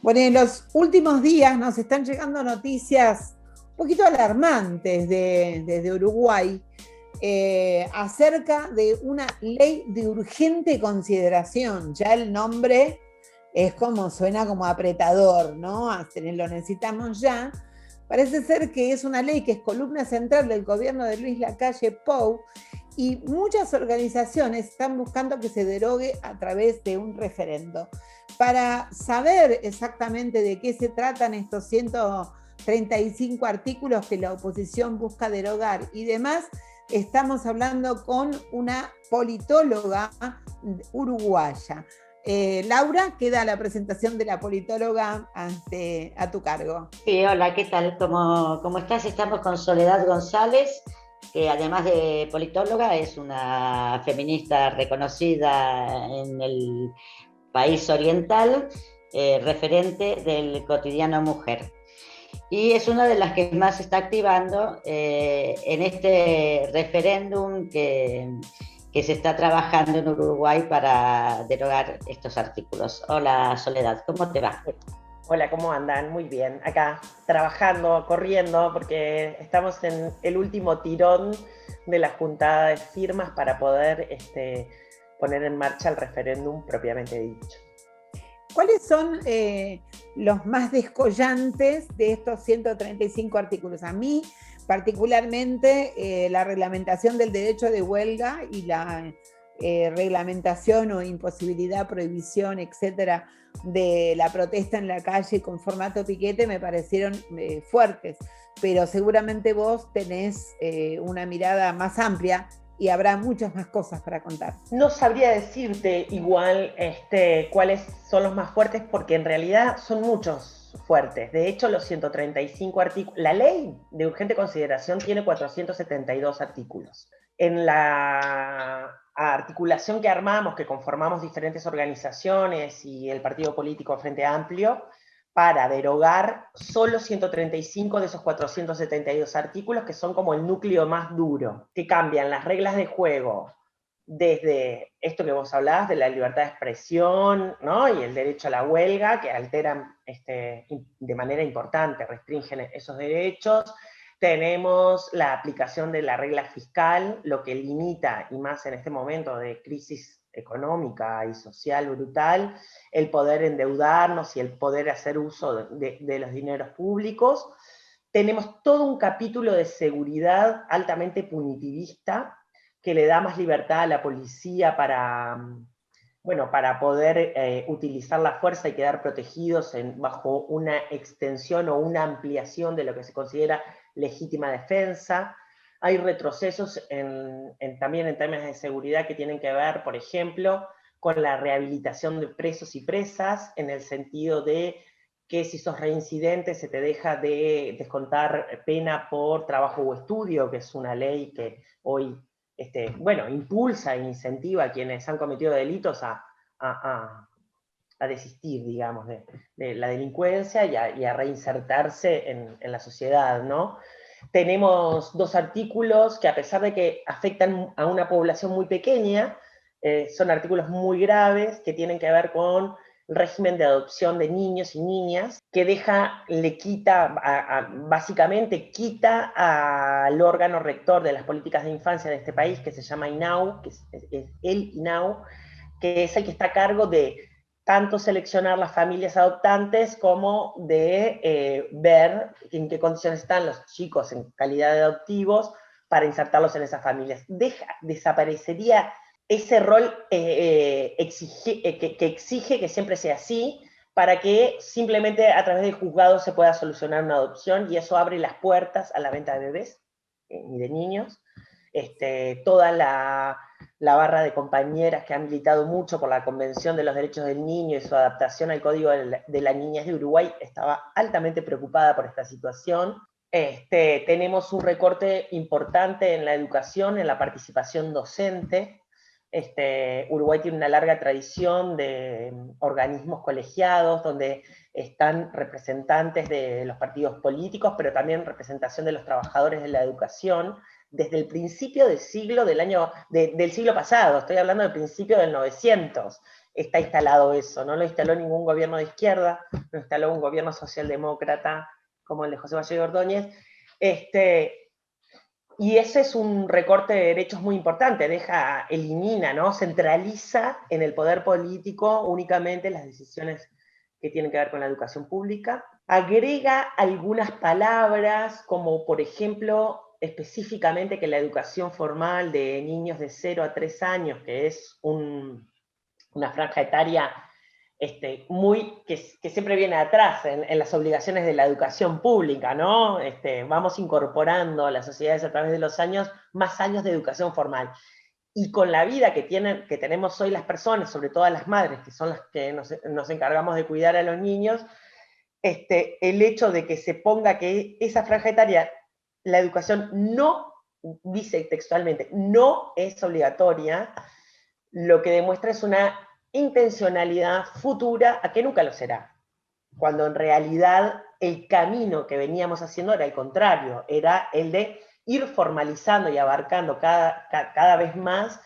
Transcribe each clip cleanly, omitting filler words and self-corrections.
Bueno, en los últimos días nos están llegando noticias un poquito alarmantes desde Uruguay acerca de una ley de urgente consideración. Ya el nombre es como, suena como apretador, ¿no? Lo necesitamos ya. Parece ser que es una ley que es columna central del gobierno de Luis Lacalle Pou y muchas organizaciones están buscando que se derogue a través de un referendo. Para saber exactamente de qué se tratan estos 135 artículos que la oposición busca derogar y demás, estamos hablando con una politóloga uruguaya. Laura, queda la presentación de la politóloga a tu cargo. Sí, hola, ¿qué tal? ¿Cómo estás? Estamos con Soledad González, que además de politóloga es una feminista reconocida en el país oriental, referente del cotidiano Mujer. Y es una de las que más se está activando en este referéndum que se está trabajando en Uruguay para derogar estos artículos. Hola, Soledad, ¿cómo te va? Hola, ¿cómo andan? Muy bien. Acá trabajando, corriendo, porque estamos en el último tirón de la juntada de firmas para poder poner en marcha el referéndum propiamente dicho. ¿Cuáles son los más descollantes de estos 135 artículos? A mí, particularmente, la reglamentación del derecho de huelga y la reglamentación o imposibilidad, prohibición, etcétera, de la protesta en la calle con formato piquete me parecieron fuertes, pero seguramente vos tenés una mirada más amplia y habrá muchas más cosas para contar. No sabría decirte igual cuáles son los más fuertes, porque en realidad son muchos fuertes. De hecho, los 135 artículos, la ley de urgente consideración tiene 472 artículos. En la articulación que armamos, que conformamos diferentes organizaciones y el partido político Frente Amplio, para derogar solo 135 de esos 472 artículos, que son como el núcleo más duro, que cambian las reglas de juego desde esto que vos hablás, de la libertad de expresión, ¿no? Y el derecho a la huelga, que alteran de manera importante, restringen esos derechos. Tenemos la aplicación de la regla fiscal, lo que limita, y más en este momento de crisis económica y social brutal, el poder endeudarnos y el poder hacer uso de los dineros públicos. Tenemos todo un capítulo de seguridad altamente punitivista, que le da más libertad a la policía para poder utilizar la fuerza y quedar protegidos bajo una extensión o una ampliación de lo que se considera legítima defensa. Hay retrocesos también en temas de seguridad que tienen que ver, por ejemplo, con la rehabilitación de presos y presas, en el sentido de que si sos reincidente se te deja de descontar pena por trabajo o estudio, que es una ley que hoy impulsa e incentiva a quienes han cometido delitos a desistir, digamos, de la delincuencia y a reinsertarse en la sociedad, ¿no? Tenemos dos artículos que, a pesar de que afectan a una población muy pequeña, son artículos muy graves que tienen que ver con el régimen de adopción de niños y niñas, que básicamente quita al órgano rector de las políticas de infancia de este país, que se llama INAU, que es el INAU, que es el que está a cargo de tanto seleccionar las familias adoptantes como de ver en qué condiciones están los chicos en calidad de adoptivos para insertarlos en esas familias. Desaparecería ese rol que exige que siempre sea así, para que simplemente a través del juzgado se pueda solucionar una adopción, y eso abre las puertas a la venta de bebés y de niños. Toda la barra de compañeras que han militado mucho por la Convención de los Derechos del Niño y su adaptación al Código de la Niñez de Uruguay estaba altamente preocupada por esta situación. Tenemos un recorte importante en la educación, en la participación docente. Uruguay tiene una larga tradición de organismos colegiados donde están representantes de los partidos políticos, pero también representación de los trabajadores de la educación, desde el principio del siglo pasado, estoy hablando del principio del 900, está instalado eso, no lo instaló ningún gobierno de izquierda, lo instaló un gobierno socialdemócrata como el de José Valle Ordóñez, y ese es un recorte de derechos muy importante, elimina, ¿no? Centraliza en el poder político únicamente las decisiones que tienen que ver con la educación pública, agrega algunas palabras, como por ejemplo, específicamente que la educación formal de niños de 0 a 3 años, que es una franja etaria que siempre viene atrás en las obligaciones de la educación pública, ¿no? Vamos incorporando a las sociedades a través de los años más años de educación formal. Y con la vida que tenemos hoy las personas, sobre todo las madres, que son las que nos encargamos de cuidar a los niños, el hecho de que se ponga que esa franja etaria, la educación no, dice textualmente, no es obligatoria, lo que demuestra es una intencionalidad futura a que nunca lo será, cuando en realidad el camino que veníamos haciendo era el contrario, era el de ir formalizando y abarcando cada vez más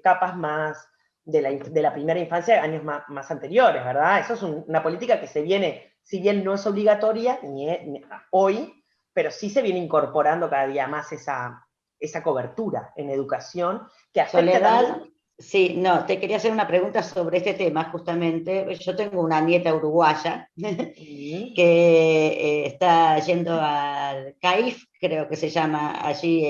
capas más de la primera infancia, años más anteriores, ¿verdad? Eso es una política que se viene, si bien no es obligatoria ni hoy, pero sí se viene incorporando cada día más esa cobertura en educación que afecta Soledad, también. sí, no, te quería hacer una pregunta sobre este tema justamente. Yo tengo una nieta uruguaya que está yendo al CAIF, creo que se llama allí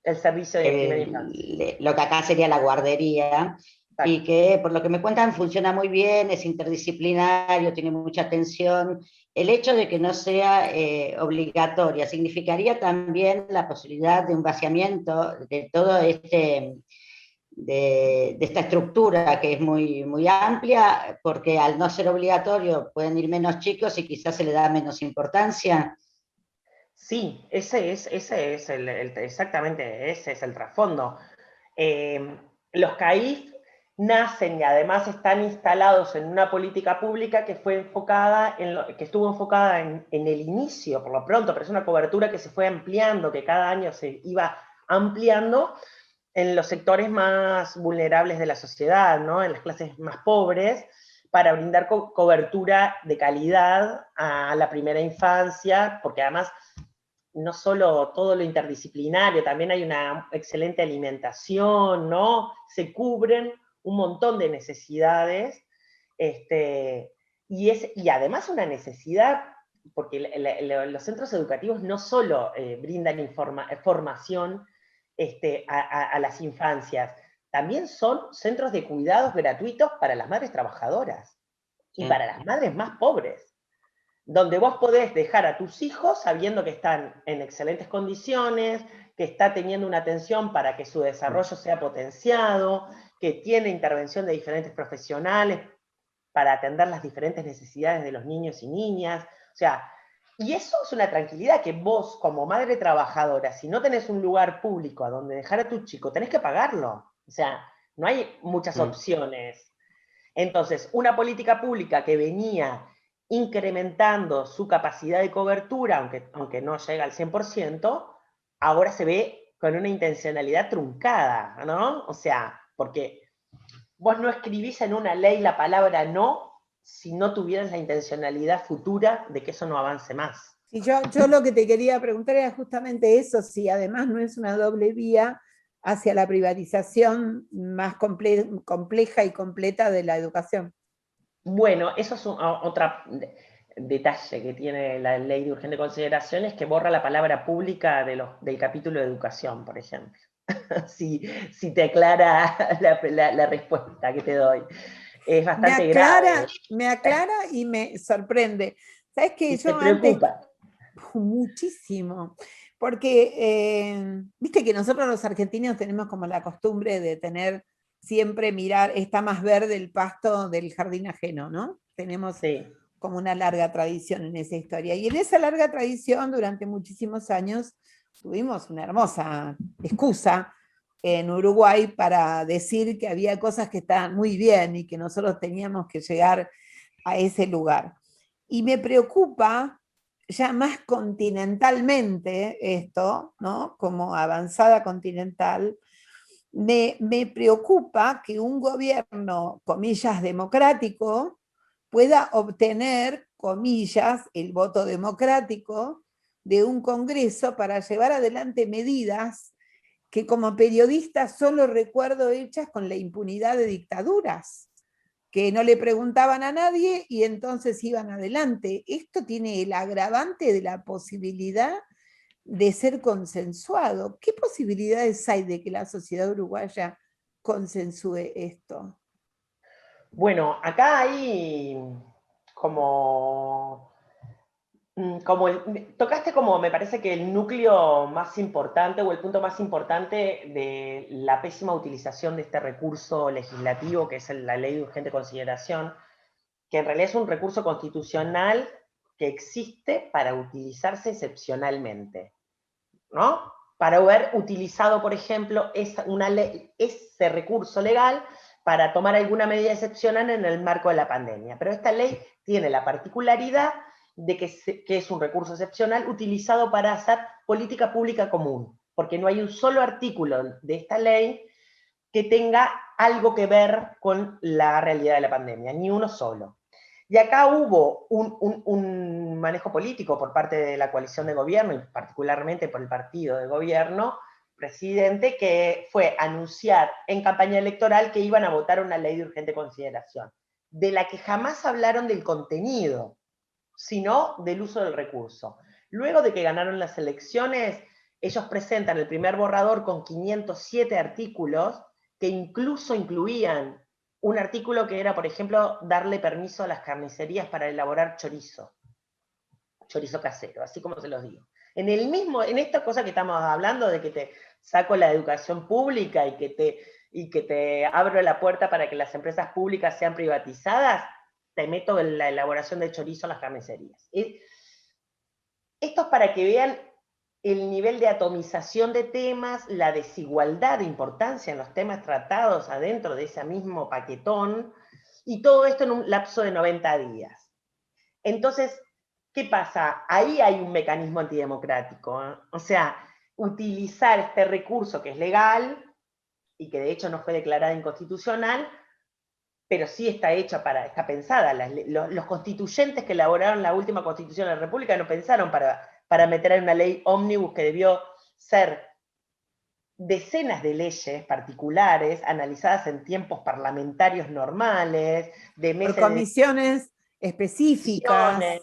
el servicio de primera infancia. lo que acá sería la guardería, Exacto. y que por lo que me cuentan funciona muy bien, es interdisciplinario, tiene mucha atención. El hecho de que no sea obligatoria significaría también la posibilidad de un vaciamiento de todo de esta estructura que es muy, muy amplia, porque al no ser obligatorio pueden ir menos chicos y quizás se le da menos importancia. Sí, exactamente ese es el trasfondo. Los CAIF nacen y además están instalados en una política pública que estuvo enfocada en el inicio, por lo pronto, pero es una cobertura que se fue ampliando, que cada año se iba ampliando en los sectores más vulnerables de la sociedad, ¿no? En las clases más pobres, para brindar cobertura de calidad a la primera infancia, porque además no solo todo lo interdisciplinario, también hay una excelente alimentación, ¿no? Se cubren un montón de necesidades, y además una necesidad, porque los centros educativos no solo brindan formación a las infancias, también son centros de cuidados gratuitos para las madres trabajadoras y para las madres más pobres, donde vos podés dejar a tus hijos sabiendo que están en excelentes condiciones, que está teniendo una atención para que su desarrollo sea potenciado, que tiene intervención de diferentes profesionales para atender las diferentes necesidades de los niños y niñas. O sea, y eso es una tranquilidad que vos, como madre trabajadora, si no tenés un lugar público a donde dejar a tu chico, tenés que pagarlo. O sea, no hay muchas opciones. Entonces, una política pública que venía incrementando su capacidad de cobertura, aunque no llega al 100%, ahora se ve con una intencionalidad truncada, ¿no? O sea, porque vos no escribís en una ley la palabra no si no tuvieras la intencionalidad futura de que eso no avance más. Y yo lo que te quería preguntar era justamente eso, si además no es una doble vía hacia la privatización más compleja y completa de la educación. Bueno, eso es otro detalle que tiene la ley de urgente consideración, es que borra la palabra pública del capítulo de educación, por ejemplo. si te aclara la respuesta que te doy. Es bastante grave. Me aclara y me sorprende. ¿Sabes qué? Y Yo te antes, preocupa. muchísimo, porque viste que nosotros los argentinos tenemos como la costumbre de tener siempre mirar, está más verde el pasto del jardín ajeno, ¿no? Tenemos como una larga tradición en esa historia. Y en esa larga tradición, durante muchísimos años, tuvimos una hermosa excusa en Uruguay para decir que había cosas que estaban muy bien y que nosotros teníamos que llegar a ese lugar. Y me preocupa ya más continentalmente esto, ¿no? Como avanzada continental, me preocupa que un gobierno, comillas, democrático, pueda obtener, comillas, el voto democrático de un Congreso para llevar adelante medidas que como periodista solo recuerdo hechas con la impunidad de dictaduras, que no le preguntaban a nadie y entonces iban adelante. Esto tiene el agravante de la posibilidad de ser consensuado. ¿Qué posibilidades hay de que la sociedad uruguaya consensúe esto? Bueno, acá hay como, tocaste como me parece que el núcleo más importante o el punto más importante de la pésima utilización de este recurso legislativo que es la ley de urgente consideración, que en realidad es un recurso constitucional que existe para utilizarse excepcionalmente, ¿no? Para haber utilizado, por ejemplo, ese recurso legal para tomar alguna medida excepcional en el marco de la pandemia. Pero esta ley tiene la particularidad de que es un recurso excepcional utilizado para hacer política pública común, porque no hay un solo artículo de esta ley que tenga algo que ver con la realidad de la pandemia, ni uno solo. Y acá hubo un manejo político por parte de la coalición de gobierno, y particularmente por el partido de gobierno, presidente, que fue anunciar en campaña electoral que iban a votar una ley de urgente consideración, de la que jamás hablaron del contenido, sino del uso del recurso. Luego de que ganaron las elecciones, ellos presentan el primer borrador con 507 artículos, que incluso incluían un artículo que era, por ejemplo, darle permiso a las carnicerías para elaborar chorizo casero, así como se los digo. En esta cosa que estamos hablando de que te saco la educación pública y que te abro la puerta para que las empresas públicas sean privatizadas, te meto en la elaboración de chorizo en las carnicerías. Esto es para que vean el nivel de atomización de temas, la desigualdad de importancia en los temas tratados adentro de ese mismo paquetón, y todo esto en un lapso de 90 días. Entonces, ¿qué pasa? Ahí hay un mecanismo antidemocrático, ¿eh? O sea, utilizar este recurso que es legal, y que de hecho no fue declarada inconstitucional, pero sí está pensada. Los constituyentes que elaboraron la última constitución de la República no pensaron para meter en una ley ómnibus que debió ser decenas de leyes particulares analizadas en tiempos parlamentarios normales, de Por meses comisiones específicas, de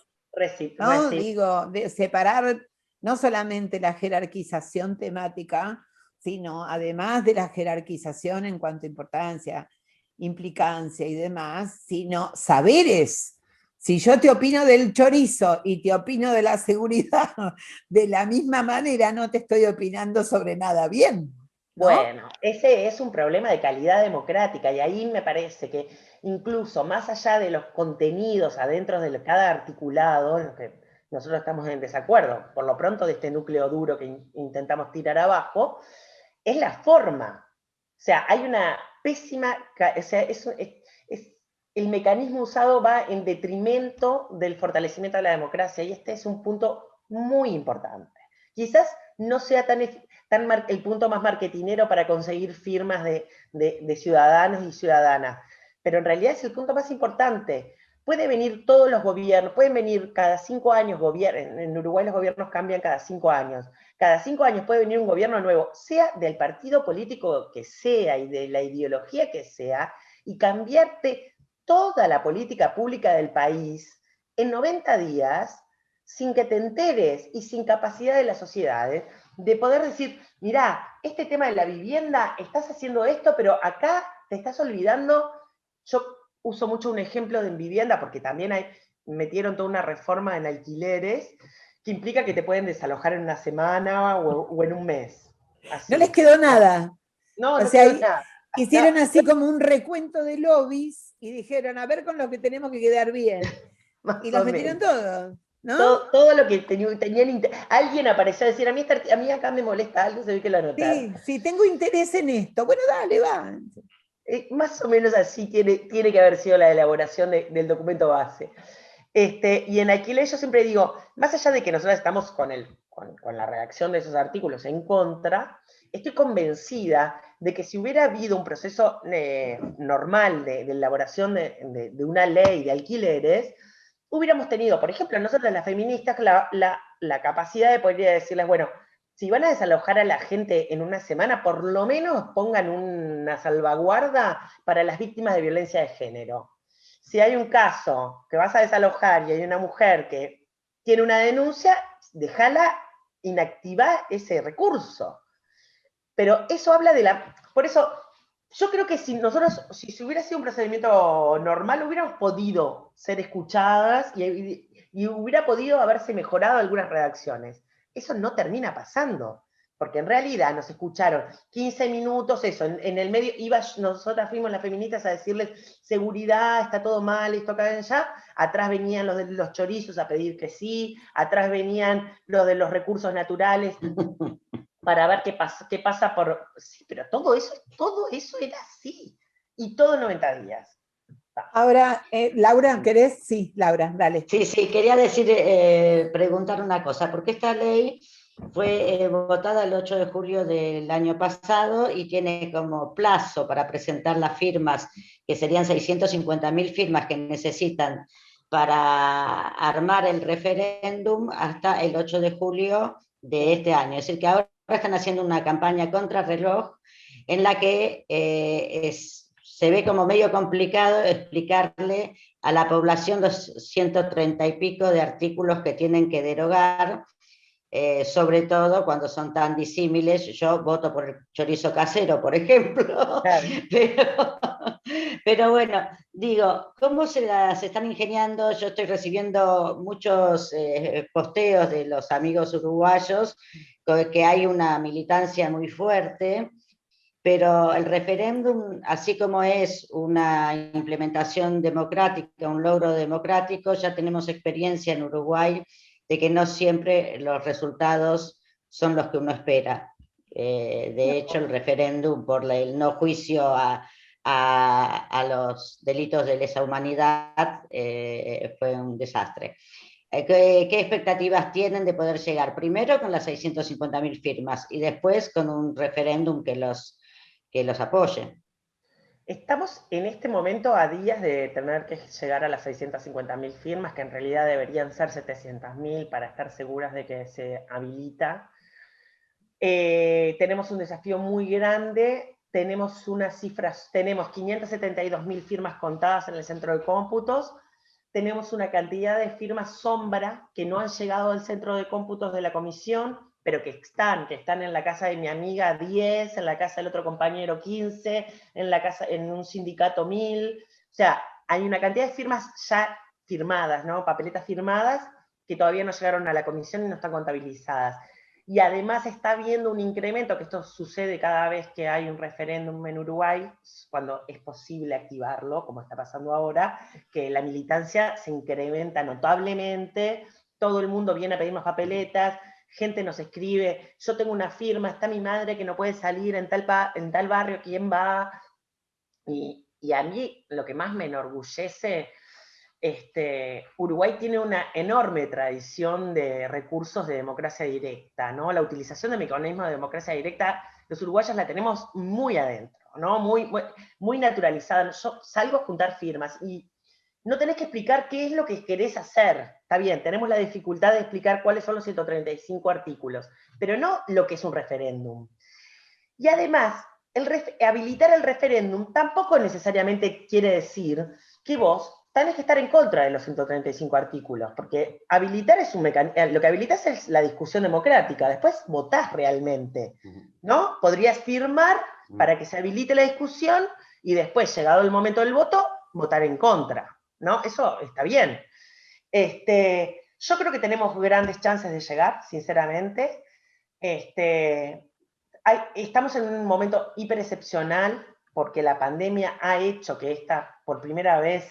¿no? Digo, de separar no solamente la jerarquización temática, sino además de la jerarquización en cuanto a importancia, implicancia y demás, sino saberes. Si yo te opino del chorizo y te opino de la seguridad de la misma manera, no te estoy opinando sobre nada bien, ¿no? Bueno, ese es un problema de calidad democrática y ahí me parece que incluso más allá de los contenidos adentro de cada articulado, en los que nosotros estamos en desacuerdo, por lo pronto de este núcleo duro que intentamos tirar abajo, es la forma. O sea, hay una pésima, o sea, el mecanismo usado va en detrimento del fortalecimiento de la democracia y este es un punto muy importante. Quizás no sea el punto más marketinero para conseguir firmas de ciudadanos y ciudadanas, pero en realidad es el punto más importante. Puede venir todos los gobiernos, pueden venir cada 5 años gobiernos, en Uruguay los gobiernos cambian cada 5 años, cada 5 años puede venir un gobierno nuevo, sea del partido político que sea y de la ideología que sea, y cambiarte toda la política pública del país en 90 días sin que te enteres y sin capacidad de las sociedades de poder decir, mirá, este tema de la vivienda, estás haciendo esto, pero acá te estás olvidando. Yo uso mucho un ejemplo de en vivienda, porque también metieron toda una reforma en alquileres, que implica que te pueden desalojar en una semana o en un mes. Así. No les quedó nada. No, O no sea, quedó nada. hicieron así como un recuento de lobbies y dijeron, a ver con lo que tenemos que quedar bien. Y los metieron todos, ¿no? Todo lo que tenían alguien apareció a decir, a mí acá me molesta algo, se ve que lo anotaron. Sí, tengo interés en esto. Bueno, dale, va. Más o menos así tiene que haber sido la elaboración del documento base. Y en alquiler yo siempre digo, más allá de que nosotros estamos con la redacción de esos artículos en contra, estoy convencida de que si hubiera habido un proceso normal de elaboración de una ley de alquileres, hubiéramos tenido, por ejemplo, nosotros las feministas, la capacidad de poder decirles, bueno, si van a desalojar a la gente en una semana, por lo menos pongan una salvaguarda para las víctimas de violencia de género. Si hay un caso que vas a desalojar y hay una mujer que tiene una denuncia, déjala inactivar ese recurso. Pero eso habla de la... Por eso, yo creo que si hubiera sido un procedimiento normal, hubiéramos podido ser escuchadas y hubiera podido haberse mejorado algunas redacciones. Eso no termina pasando, porque en realidad nos escucharon 15 minutos, eso, en el medio, nosotras fuimos las feministas a decirles, seguridad, está todo mal, esto acá y allá, atrás venían los de los chorizos a pedir que sí, atrás venían los de los recursos naturales, para ver qué pasa por... Sí, pero todo eso era así, y todo en 90 días. Ahora, Laura, ¿querés? Sí, Laura, dale. Sí, quería preguntar una cosa, porque esta ley fue votada el 8 de julio del año pasado y tiene como plazo para presentar las firmas, que serían 650.000 firmas que necesitan para armar el referéndum hasta el 8 de julio de este año. Es decir, que ahora están haciendo una campaña contrarreloj en la que se ve como medio complicado explicarle a la población los 130 y pico de artículos que tienen que derogar, sobre todo cuando son tan disímiles. Yo voto por el chorizo casero, por ejemplo, claro. Pero bueno, digo, ¿cómo se las están ingeniando? Yo estoy recibiendo muchos posteos de los amigos uruguayos, que hay una militancia muy fuerte, pero el referéndum, así como es una implementación democrática, un logro democrático, ya tenemos experiencia en Uruguay de que no siempre los resultados son los que uno espera. De hecho, el referéndum por el no juicio a los delitos de lesa humanidad fue un desastre. ¿Qué expectativas tienen de poder llegar primero con las 650.000 firmas y después con un referéndum que los apoye? Estamos en este momento a días de tener que llegar a las 650.000 firmas, que en realidad deberían ser 700.000 para estar seguras de que se habilita. Tenemos un desafío muy grande, tenemos unas cifras, tenemos 572.000 firmas contadas en el centro de cómputos, tenemos una cantidad de firmas sombra que no han llegado al centro de cómputos de la comisión, pero que están en la casa de mi amiga 10, en la casa del otro compañero 15, en un sindicato 1000, o sea, hay una cantidad de firmas ya firmadas, ¿no? Papeletas firmadas que todavía no llegaron a la comisión y no están contabilizadas. Y además está habiendo un incremento, que esto sucede cada vez que hay un referéndum en Uruguay, cuando es posible activarlo, como está pasando ahora, que la militancia se incrementa notablemente, todo el mundo viene a pedirnos papeletas, gente nos escribe, yo tengo una firma, está mi madre que no puede salir en tal barrio, ¿quién va? Y a mí lo que más me enorgullece, Uruguay tiene una enorme tradición de recursos de democracia directa, ¿no? La utilización de mecanismos de democracia directa, los uruguayos la tenemos muy adentro, ¿no? Muy naturalizada. Yo salgo a juntar firmas y no tenés que explicar qué es lo que querés hacer. Está bien, tenemos la dificultad de explicar cuáles son los 135 artículos, pero no lo que es un referéndum. Y además, habilitar el referéndum tampoco necesariamente quiere decir que vos tenés que estar en contra de los 135 artículos, porque habilitar es un mecanismo, lo que habilitas es la discusión democrática, después votás realmente, ¿no? Podrías firmar para que se habilite la discusión y después, llegado el momento del voto, votar en contra, ¿no? Eso está bien. Yo creo que tenemos grandes chances de llegar, sinceramente. Estamos en un momento hiper excepcional porque la pandemia ha hecho que por primera vez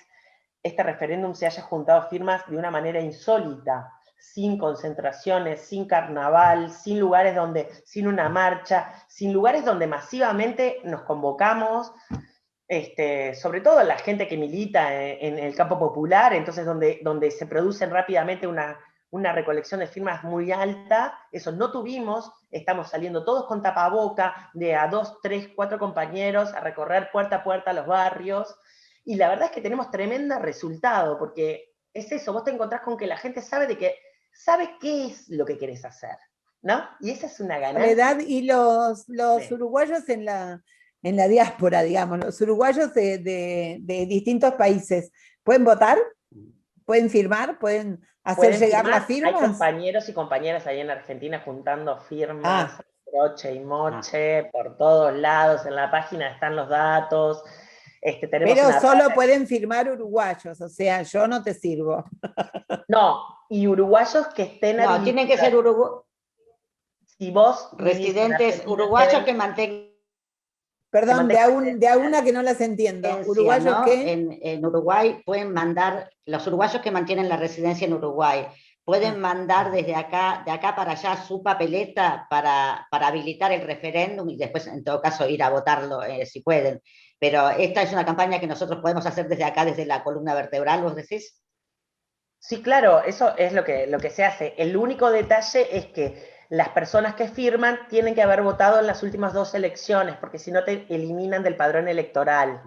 este referéndum se haya juntado firmas de una manera insólita, sin concentraciones, sin carnaval, sin una marcha, sin lugares donde masivamente nos convocamos, sobre todo la gente que milita en el campo popular, entonces donde se producen rápidamente una recolección de firmas muy alta, eso no tuvimos, estamos saliendo todos con tapaboca, de a 2, 3, 4 compañeros a recorrer puerta a puerta los barrios, y la verdad es que tenemos tremendo resultado, porque es eso, vos te encontrás con que la gente sabe qué es lo que querés hacer, ¿no? Y esa es una ganancia. Soledad, y los uruguayos en la diáspora, digamos, los uruguayos de distintos países, ¿pueden votar? ¿Pueden firmar? ¿Pueden hacer llegar las firmas? Hay compañeros y compañeras ahí en Argentina juntando firmas, troche y moche, por todos lados, en la página están los datos. Pero solo pueden firmar uruguayos, o sea, yo no te sirvo. No, y uruguayos que estén habilitados. No, tienen que ser si vos residentes uruguayos que mantengan. Perdón, de a una que no las entiendo. ¿Uruguayos ¿no? qué? En Uruguay pueden mandar, los uruguayos que mantienen la residencia en Uruguay, pueden mandar desde acá, de acá para allá, su papeleta para habilitar el referéndum y después, en todo caso, ir a votarlo si pueden. Pero esta es una campaña que nosotros podemos hacer desde acá, desde la columna vertebral, ¿vos decís? Sí, claro, eso es lo que se hace. El único detalle es que las personas que firman tienen que haber votado en las últimas 2 elecciones, porque si no te eliminan del padrón electoral.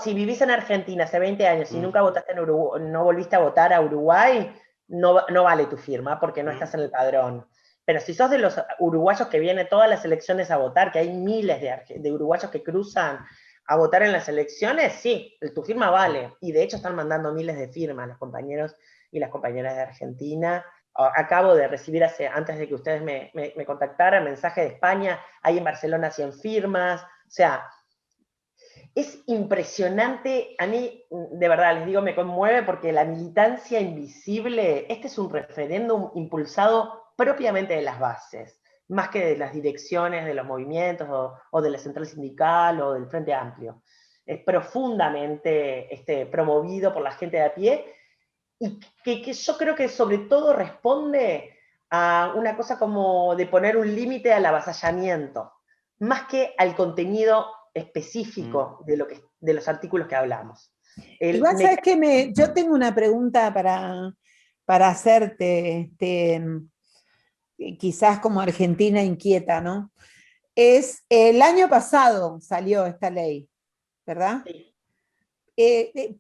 Si vivís en Argentina hace 20 años y nunca votaste en Uruguay, no volviste a votar a Uruguay, no vale tu firma porque no estás en el padrón. Pero si sos de los uruguayos que vienen todas las elecciones a votar, que hay miles de uruguayos que cruzan a votar en las elecciones, sí, tu firma vale. Y de hecho están mandando miles de firmas los compañeros y las compañeras de Argentina. Acabo de recibir antes de que ustedes me contactaran, mensaje de España, hay en Barcelona 100 firmas, o sea, es impresionante, a mí, de verdad, les digo, me conmueve porque la militancia invisible, este es un referéndum impulsado propiamente de las bases, más que de las direcciones de los movimientos o de la central sindical o del Frente Amplio. Es profundamente promovido por la gente de a pie y que yo creo que sobre todo responde a una cosa como de poner un límite al avasallamiento, más que al contenido específico de los artículos que hablamos. Igual sabes que yo tengo una pregunta para hacerte, quizás como argentina inquieta, ¿no? El año pasado salió esta ley, ¿verdad? Sí.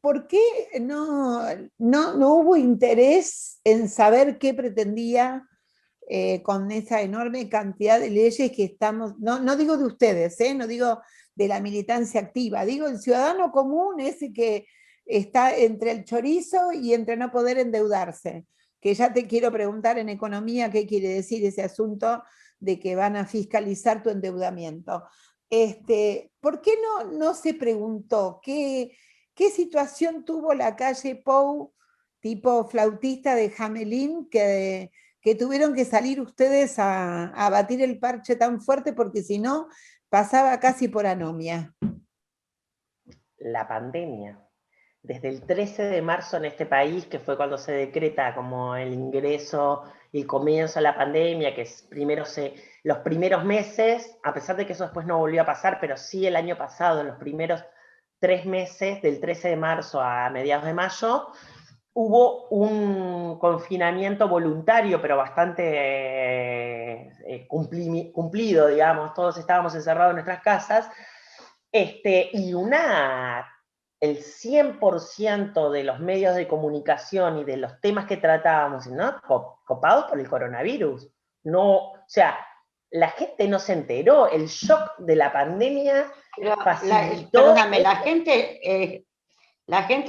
¿Por qué no hubo interés en saber qué pretendía con esa enorme cantidad de leyes que estamos, no digo de ustedes, no digo de la militancia activa, digo el ciudadano común, ese que está entre el chorizo y entre no poder endeudarse, que ya te quiero preguntar en economía qué quiere decir ese asunto de que van a fiscalizar tu endeudamiento. ¿Por qué no se preguntó qué situación tuvo la calle Pou, tipo flautista de Hamelin, que tuvieron que salir ustedes a batir el parche tan fuerte porque si no pasaba casi por anomia? La pandemia. Desde el 13 de marzo en este país, que fue cuando se decreta como el ingreso y el comienzo de la pandemia, que los primeros meses, a pesar de que eso después no volvió a pasar, pero sí el año pasado, en los primeros 3 meses, del 13 de marzo a mediados de mayo, hubo un confinamiento voluntario, pero bastante cumplido, digamos, todos estábamos encerrados en nuestras casas, y el 100% de los medios de comunicación y de los temas que tratábamos, ¿no? Copados por el coronavirus. No, o sea, la gente no se enteró, el shock de la pandemia facilitó... Perdóname, la gente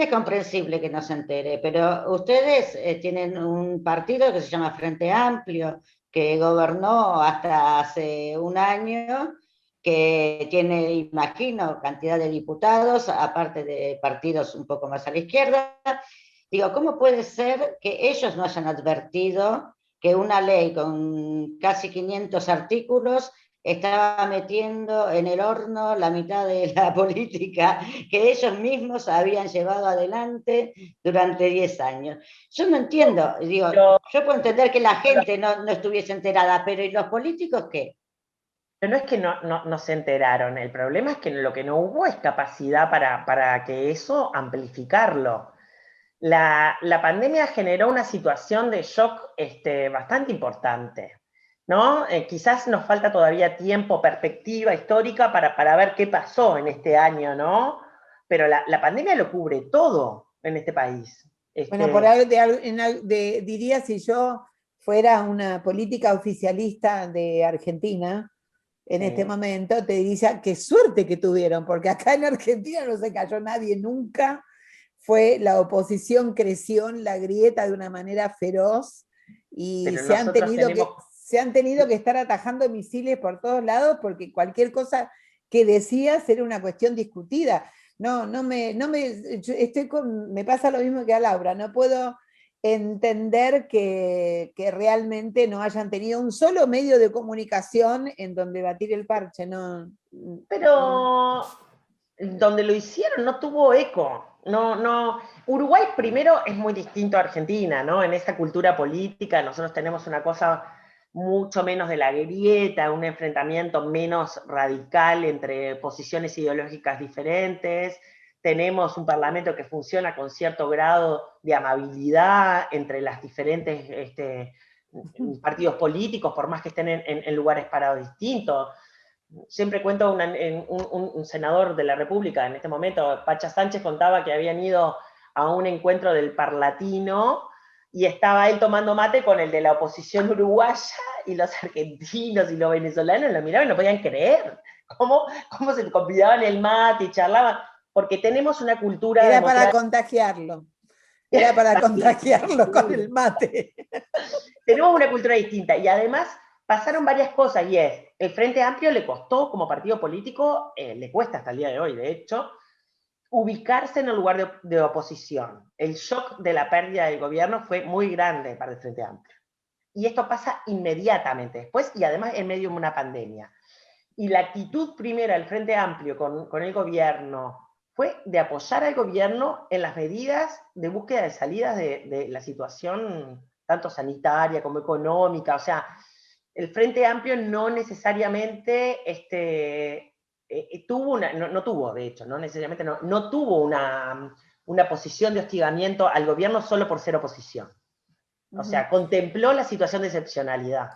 es comprensible que no se entere, pero ustedes tienen un partido que se llama Frente Amplio, que gobernó hasta hace un año, que tiene, imagino, cantidad de diputados, aparte de partidos un poco más a la izquierda. Digo, ¿cómo puede ser que ellos no hayan advertido que una ley con casi 500 artículos estaba metiendo en el horno la mitad de la política que ellos mismos habían llevado adelante durante 10 años? Yo no entiendo, digo, yo puedo entender que la gente no estuviese enterada, pero ¿y los políticos qué? Pero no es que no se enteraron, el problema es que lo que no hubo es capacidad para que eso amplificarlo. la pandemia generó una situación de shock bastante importante, ¿no? Quizás nos falta todavía tiempo, perspectiva histórica para ver qué pasó en este año, ¿no? Pero la pandemia lo cubre todo en este país. Bueno, diría, si yo fuera una política oficialista de Argentina, en Sí. este momento, te diría qué suerte que tuvieron, porque acá en Argentina no se cayó nadie nunca, la oposición creció en la grieta de una manera feroz y Pero se han tenido que estar atajando misiles por todos lados porque cualquier cosa que decías era una cuestión discutida. Me pasa lo mismo que a Laura, no puedo entender que realmente no hayan tenido un solo medio de comunicación en donde batir el parche, no. Pero donde lo hicieron no tuvo eco. No. Uruguay primero es muy distinto a Argentina, ¿no? En esa cultura política nosotros tenemos una cosa mucho menos de la grieta, un enfrentamiento menos radical entre posiciones ideológicas diferentes. Tenemos un parlamento que funciona con cierto grado de amabilidad entre las diferentes partidos políticos, por más que estén en lugares parados distintos. Siempre cuento un senador de la República en este momento, Pacha Sánchez, contaba que habían ido a un encuentro del Parlatino y estaba él tomando mate con el de la oposición uruguaya y los argentinos y los venezolanos lo miraban y no podían creer cómo se convidaban el mate y charlaban, porque tenemos una cultura Era para contagiarlo. Era para contagiarlo con el mate. Tenemos una cultura distinta y además pasaron varias cosas y el Frente Amplio le costó como partido político, le cuesta hasta el día de hoy, de hecho, ubicarse en el lugar de oposición. El shock de la pérdida del gobierno fue muy grande para el Frente Amplio. Y esto pasa inmediatamente después y además en medio de una pandemia. Y la actitud primera del Frente Amplio con el gobierno fue de apoyar al gobierno en las medidas de búsqueda de salidas de la situación tanto sanitaria como económica. O sea, el Frente Amplio no necesariamente tuvo una posición de hostigamiento al gobierno solo por ser oposición. O sea, contempló la situación de excepcionalidad.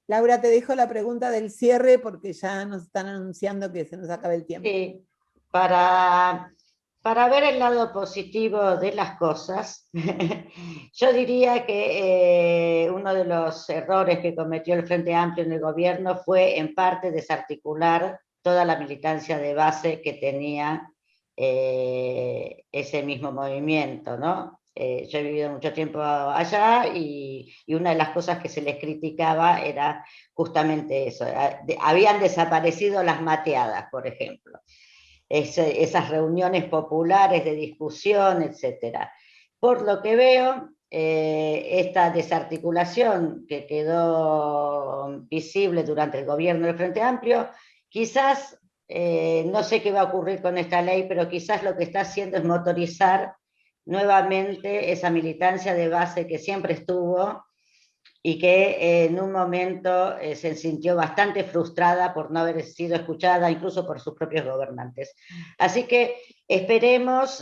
Laura, te dejo la pregunta del cierre porque ya nos están anunciando que se nos acaba el tiempo. Sí, para ver el lado positivo de las cosas, yo diría que uno de los errores que cometió el Frente Amplio en el gobierno fue en parte desarticular toda la militancia de base que tenía ese mismo movimiento, ¿no? Yo he vivido mucho tiempo allá y una de las cosas que se les criticaba era justamente eso. Habían desaparecido las mateadas, por ejemplo. Esas reuniones populares de discusión, etc. Por lo que veo, esta desarticulación que quedó visible durante el gobierno del Frente Amplio, quizás, no sé qué va a ocurrir con esta ley, pero quizás lo que está haciendo es motorizar nuevamente esa militancia de base que siempre estuvo y que en un momento se sintió bastante frustrada por no haber sido escuchada, incluso por sus propios gobernantes. Así que esperemos,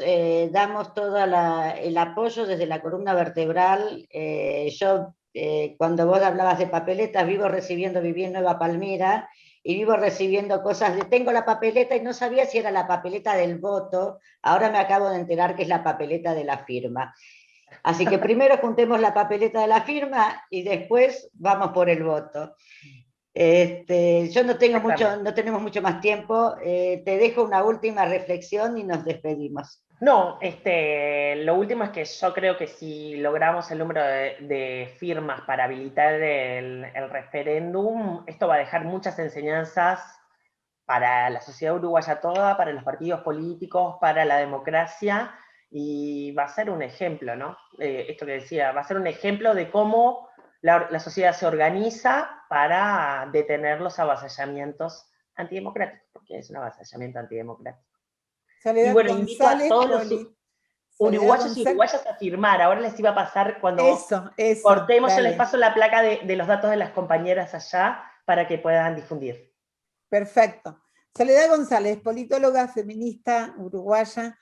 damos todo el apoyo desde la columna vertebral. Yo, cuando vos hablabas de papeletas, viví en Nueva Palmira, y vivo recibiendo cosas de tengo la papeleta y no sabía si era la papeleta del voto, ahora me acabo de enterar que es la papeleta de la firma. Así que primero juntemos la papeleta de la firma y después vamos por el voto. Yo no tenemos mucho más tiempo. Te dejo una última reflexión y nos despedimos. No, lo último es que yo creo que si logramos el número de firmas para habilitar el referéndum, esto va a dejar muchas enseñanzas para la sociedad uruguaya toda, para los partidos políticos, para la democracia, y va a ser un ejemplo, ¿no? Esto que decía, va a ser un ejemplo de cómo la sociedad se organiza para detener los avasallamientos antidemocráticos, porque es un avasallamiento antidemocrático. Soledad Y bueno, González, invito a todos los uruguayos y González. uruguayas a firmar. Ahora les iba a pasar cuando Eso, cortemos, dale. yo les paso la placa de los datos de las compañeras allá para que puedan difundir. Perfecto. Soledad González, politóloga feminista uruguaya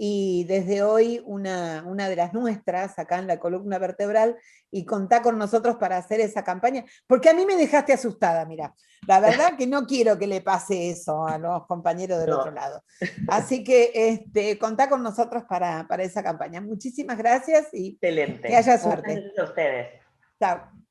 y desde hoy una de las nuestras, acá en la columna vertebral, y contá con nosotros para hacer esa campaña, porque a mí me dejaste asustada, mira, la verdad que no quiero que le pase eso a los compañeros del otro lado. Así que contá con nosotros para esa campaña. Muchísimas gracias y excelente. que haya suerte. Muchas gracias a ustedes. Chao.